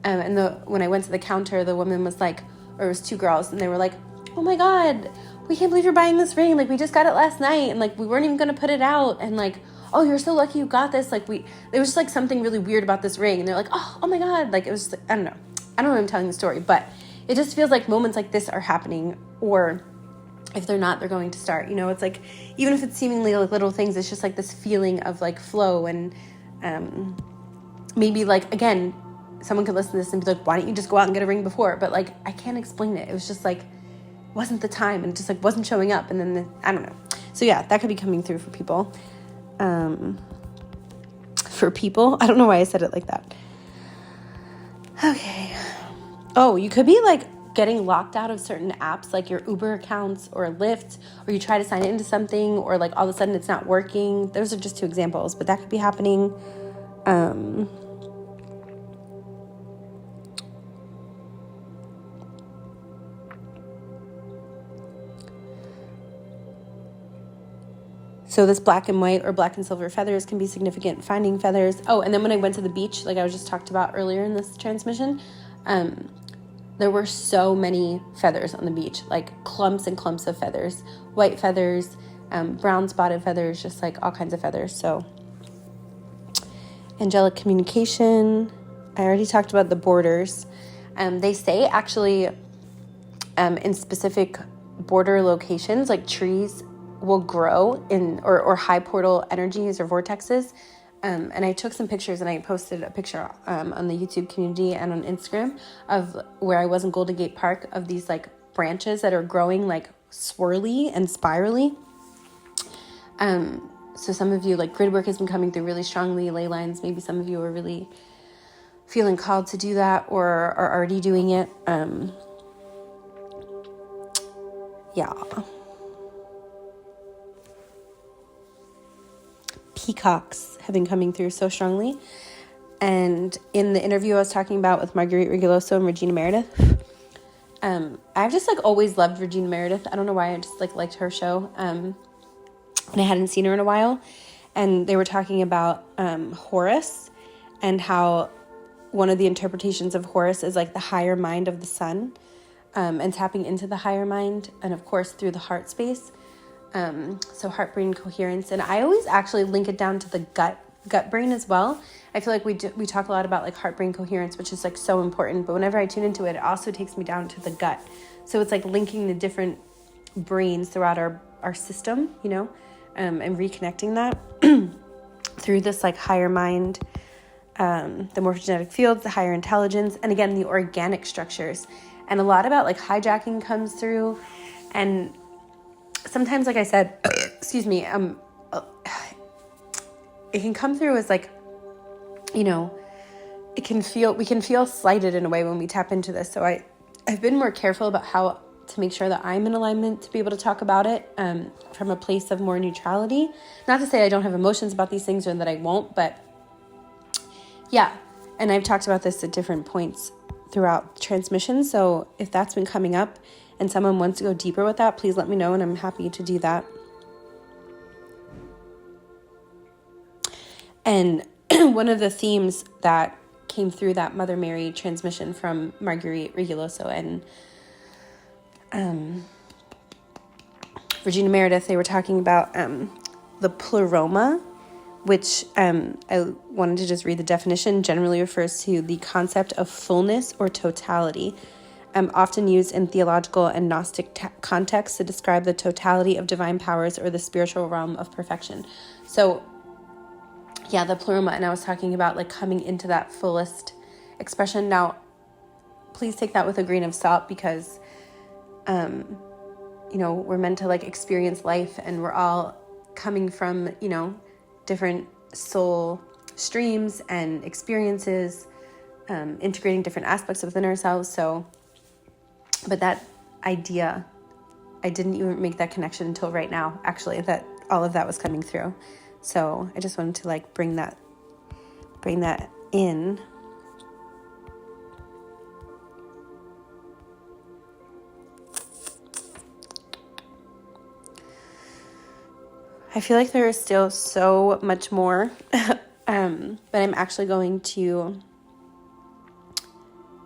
And when I went to the counter, the woman was like, or it was two girls, and they were like, oh my God, we can't believe you're buying this ring. Like, we just got it last night, and like, we weren't even going to put it out. And like, oh, you're so lucky you got this. Like, there was just like something really weird about this ring. And they're like, oh my God. Like, it was, I don't know if I'm telling the story, but it just feels like moments like this are happening, or if they're not, they're going to start. You know, it's like, even if it's seemingly like little things, it's just like this feeling of like flow. And maybe like, again, someone could listen to this and be like, why don't you just go out and get a ring before? But like, I can't explain it. It was just like, wasn't the time, and it just like wasn't showing up. And then I don't know. So yeah, that could be coming through for people. I don't know why I said it like that. Okay. Oh, you could be like getting locked out of certain apps, like your Uber accounts or Lyft, or you try to sign into something, or like all of a sudden it's not working. Those are just two examples, but that could be happening. So this black and white or black and silver feathers can be significant. Finding feathers. Oh, and then when I went to the beach, like I was just talked about earlier in this transmission, there were so many feathers on the beach, like clumps and clumps of feathers, white feathers, brown spotted feathers, just like all kinds of feathers. So angelic communication. I already talked about the borders. They say actually in specific border locations, like trees will grow in or high portal energies or vortexes. And I took some pictures, and I posted a picture on the YouTube community and on Instagram of where I was in Golden Gate Park, of these like branches that are growing like swirly and spirally. So some of you, like, grid work has been coming through really strongly, ley lines. Maybe some of you are really feeling called to do that or are already doing it. Yeah. Peacocks have been coming through so strongly. And in the interview I was talking about with Marguerite Rigoloso and Regina Meredith, I've just like always loved Regina Meredith. I don't know why, I just like liked her show. And I hadn't seen her in a while. And they were talking about Horus, and how one of the interpretations of Horus is like the higher mind of the sun, and tapping into the higher mind, and of course through the heart space. So heart brain coherence. And I always actually link it down to the gut brain as well. I feel like we talk a lot about like heart brain coherence, which is like so important, but whenever I tune into it, it also takes me down to the gut. So it's like linking the different brains throughout our system, you know, and reconnecting that through this like higher mind, the morphogenetic fields, the higher intelligence, and again, the organic structures. And a lot about like hijacking comes through. And sometimes, like I said, excuse me, it can come through as like, you know, we can feel slighted in a way when we tap into this. So I've been more careful about how to make sure that I'm in alignment to be able to talk about it from a place of more neutrality. Not to say I don't have emotions about these things or that I won't, but yeah. And I've talked about this at different points throughout transmission. So if that's been coming up and someone wants to go deeper with that, please let me know, and I'm happy to do that. And one of the themes that came through that Mother Mary transmission from Marguerite Rigoloso and Regina Meredith, they were talking about the pleroma, which I wanted to just read the definition. Generally refers to the concept of fullness or totality, often used in theological and Gnostic contexts to describe the totality of divine powers or the spiritual realm of perfection. So yeah, the pleroma, and I was talking about like coming into that fullest expression. Now, please take that with a grain of salt, because, you know, we're meant to like experience life, and we're all coming from, you know, different soul streams and experiences, integrating different aspects within ourselves. So, but that idea, I didn't even make that connection until right now, actually, that all of that was coming through. So I just wanted to like bring that in. I feel like there is still so much more, but I'm actually going to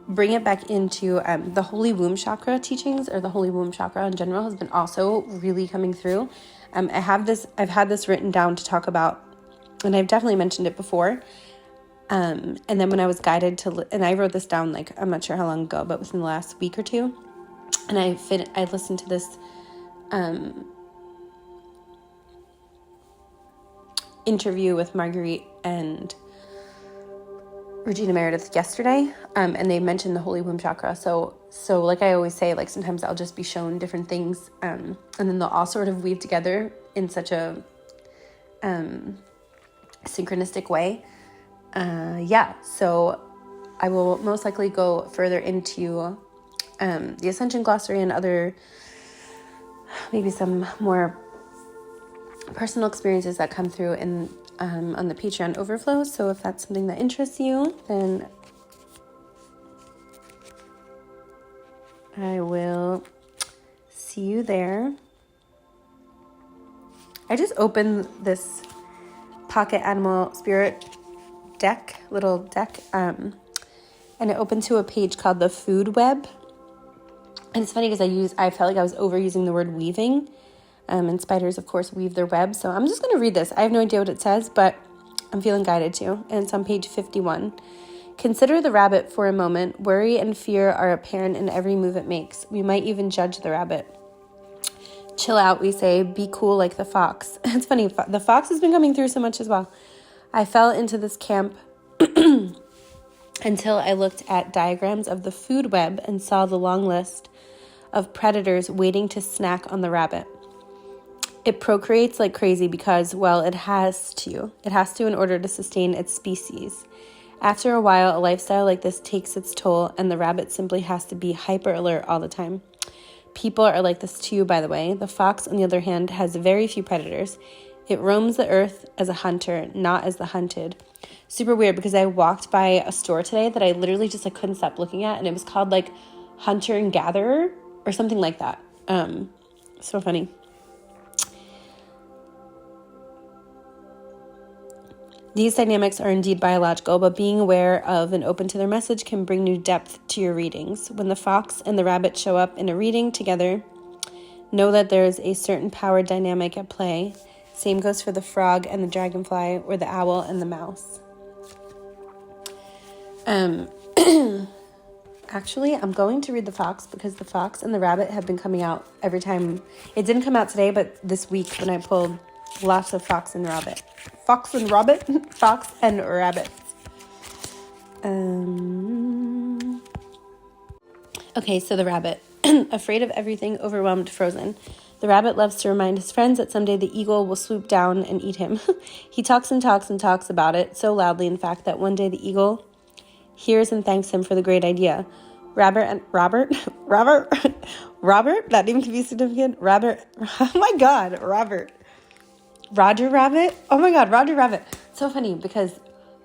bring it back into the Holy Womb Chakra teachings, or the Holy Womb Chakra in general has been also really coming through. I've had this written down to talk about, and I've definitely mentioned it before. And then when I was guided to, and I wrote this down, like, I'm not sure how long ago, but within the last week or two. And I listened to this, interview with Marguerite and Regina Meredith yesterday. And they mentioned the Holy Womb Chakra. So like I always say, like sometimes I'll just be shown different things, and then they'll all sort of weave together in such a synchronistic way. So I will most likely go further into the Ascension Glossary and other, maybe some more personal experiences that come through in on the Patreon overflow. So if that's something that interests you, then I will see you there. I just opened this Pocket Animal Spirit little deck, and it opened to a page called the Food Web. And it's funny because I felt like I was overusing the word weaving, and spiders, of course, weave their web. So I'm just going to read this. I have no idea what it says, but I'm feeling guided to. And it's on page 51. Consider the rabbit for a moment. Worry and fear are apparent in every move it makes. We might even judge the rabbit. Chill out, we say. Be cool like the fox. It's funny. The fox has been coming through so much as well. I fell into this camp until I looked at diagrams of the food web and saw the long list of predators waiting to snack on the rabbit. It procreates like crazy because, well, it has to. It has to in order to sustain its species. After a while, a lifestyle like this takes its toll, and the rabbit simply has to be hyper alert all the time. People are like this too, by the way. The fox, on the other hand, has very few predators. It roams the earth as a hunter, not as the hunted. Super weird, because I walked by a store today that I literally just like couldn't stop looking at, and it was called like Hunter and Gatherer or something like that. So funny. These dynamics are indeed biological, but being aware of and open to their message can bring new depth to your readings. When the fox and the rabbit show up in a reading together, know that there is a certain power dynamic at play. Same goes for the frog and the dragonfly, or the owl and the mouse. Actually, I'm going to read the fox, because the fox and the rabbit have been coming out every time. It didn't come out today, but this week when I pulled lots of fox and rabbit. Fox and rabbit? Fox and rabbits. Okay, so the rabbit. Afraid of everything, overwhelmed, frozen. The rabbit loves to remind his friends that someday the eagle will swoop down and eat him. He talks and talks and talks about it, so loudly, in fact, that one day the eagle hears and thanks him for the great idea. Robert, that name can be significant. Robert, oh my God, Robert. Roger Rabbit? Oh my God, Roger Rabbit. So funny, because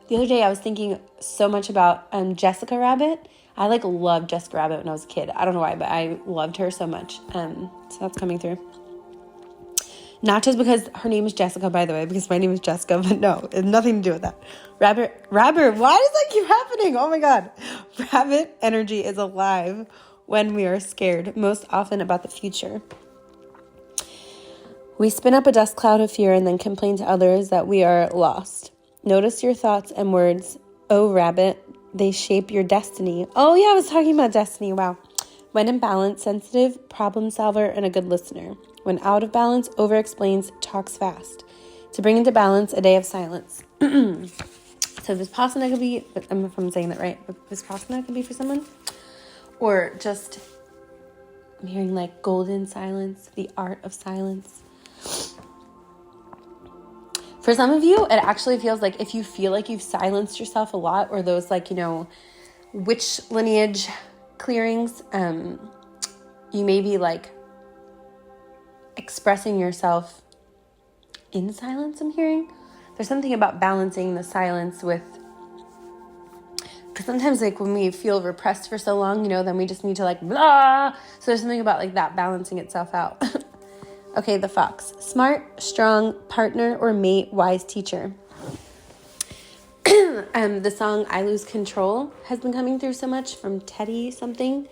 the other day I was thinking so much about Jessica Rabbit. I like loved Jessica Rabbit when I was a kid. I don't know why, but I loved her so much. So that's coming through. Not just because her name is Jessica, by the way, because my name is Jessica, but no, it has nothing to do with that. Rabbit, why does that keep happening? Oh my God. Rabbit energy is alive when we are scared, most often about the future. We spin up a dust cloud of fear and then complain to others that we are lost. Notice your thoughts and words. Oh, rabbit, they shape your destiny. Oh yeah, I was talking about destiny. Wow. When in balance, sensitive, problem solver, and a good listener. When out of balance, over-explains, talks fast. To bring into balance, a day of silence. So Vipassana could be, if I'm saying that right, Vipassana could be for someone. Or just, I'm hearing like golden silence, the art of silence. For some of you, it actually feels like if you feel like you've silenced yourself a lot, or those like, witch lineage clearings, you may be like expressing yourself in silence, I'm hearing. There's something about balancing the silence with, because sometimes like when we feel repressed for so long, then we just need to like blah. So there's something about like that balancing itself out. Okay, the fox. Smart, strong, partner or mate, wise teacher. The song I Lose Control has been coming through so much from Teddy something.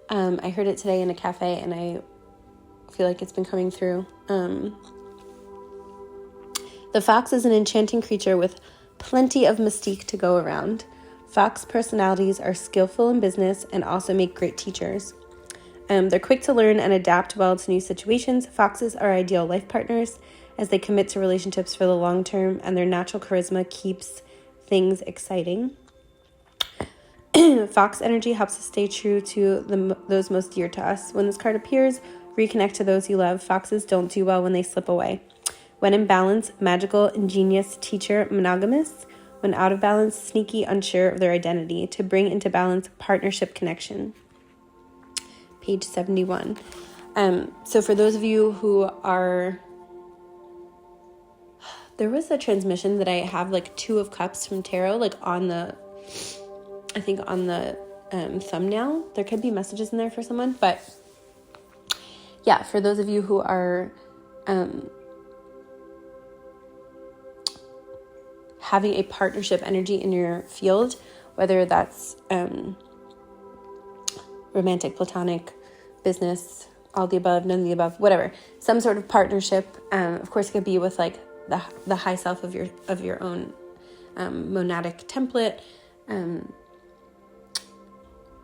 I heard it today in a cafe and I feel like it's been coming through. The fox is an enchanting creature with plenty of mystique to go around. Fox personalities are skillful in business and also make great teachers. They're quick to learn and adapt well to new situations. Foxes are ideal life partners as they commit to relationships for the long term, and their natural charisma keeps things exciting. Fox energy helps us stay true to those most dear to us. When this card appears, reconnect to those you love. Foxes don't do well when they slip away. When in balance, magical, ingenious, teacher, monogamous. When out of balance, sneaky, unsure of their identity. To bring into balance, partnership connection. Page 71. So for those of you who are, there was a transmission that I have like 2 of Cups from Tarot, like on the thumbnail. There could be messages in there for someone, but yeah, for those of you who are having a partnership energy in your field, whether that's romantic, platonic, business, all the above, none of the above, whatever, some sort of partnership. Of course, it could be with like the high self of your own monadic template.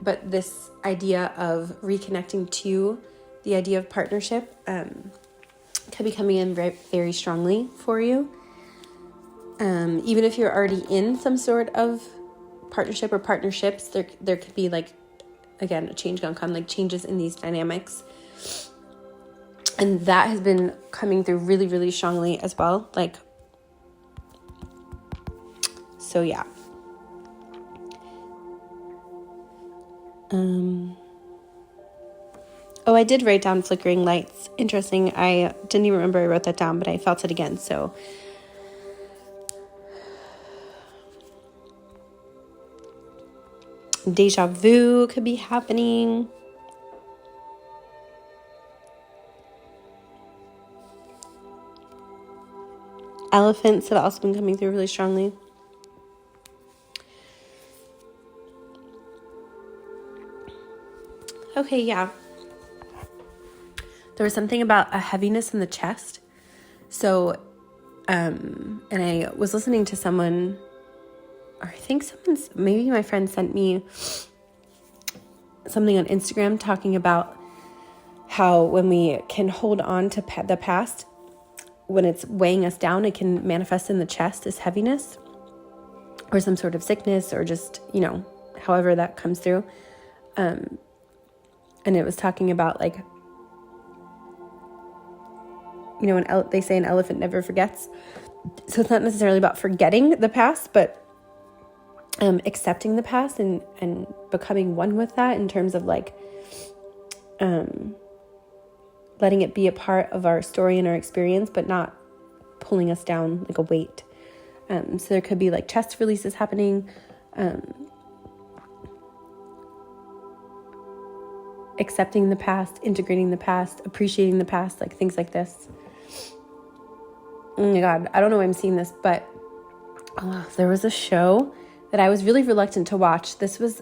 But this idea of reconnecting to the idea of partnership could be coming in very, very strongly for you. Even if you're already in some sort of partnership or partnerships, there could be like, again, a change gonna come, like changes in these dynamics. And that has been coming through really, really strongly as well. Like, so yeah. Oh, I did write down flickering lights. Interesting. I didn't even remember I wrote that down, but I felt it again. So deja vu could be happening. Elephants have also been coming through really strongly. Okay, yeah. There was something about a heaviness in the chest. So, and I was listening to someone, or I think maybe my friend sent me something on Instagram talking about how when we can hold on to the past, when it's weighing us down, it can manifest in the chest as heaviness or some sort of sickness or just, however that comes through. And it was talking about like, they say an elephant never forgets. So it's not necessarily about forgetting the past, but accepting the past and becoming one with that in terms of like letting it be a part of our story and our experience, but not pulling us down like a weight. So there could be like chest releases happening, accepting the past, integrating the past, appreciating the past, like things like this. Oh my God, I don't know why I'm seeing this, but there was a show that I was really reluctant to watch. This was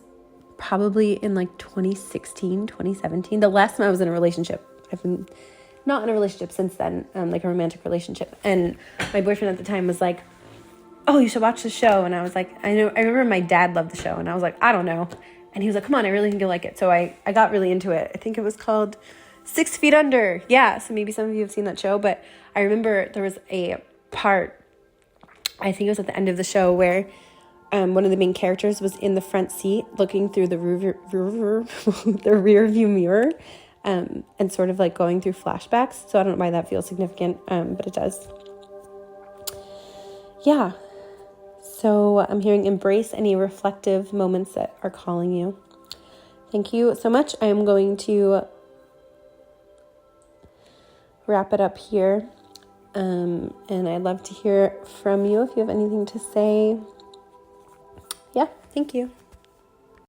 probably in like 2016, 2017, the last time I was in a relationship. I've been not in a relationship since then, like a romantic relationship. And my boyfriend at the time was like, oh, you should watch the show. And I was like, I remember my dad loved the show. And I was like, I don't know. And he was like, come on, I really think you'll like it. So I got really into it. I think it was called 6 Feet Under. Yeah, so maybe some of you have seen that show. But I remember there was a part, I think it was at the end of the show, where one of the main characters was in the front seat looking through the rear view mirror and sort of like going through flashbacks. So I don't know why that feels significant, but it does. Yeah. So I'm hearing embrace any reflective moments that are calling you. Thank you so much. I am going to wrap it up here. And I'd love to hear from you if you have anything to say. Yeah, thank you.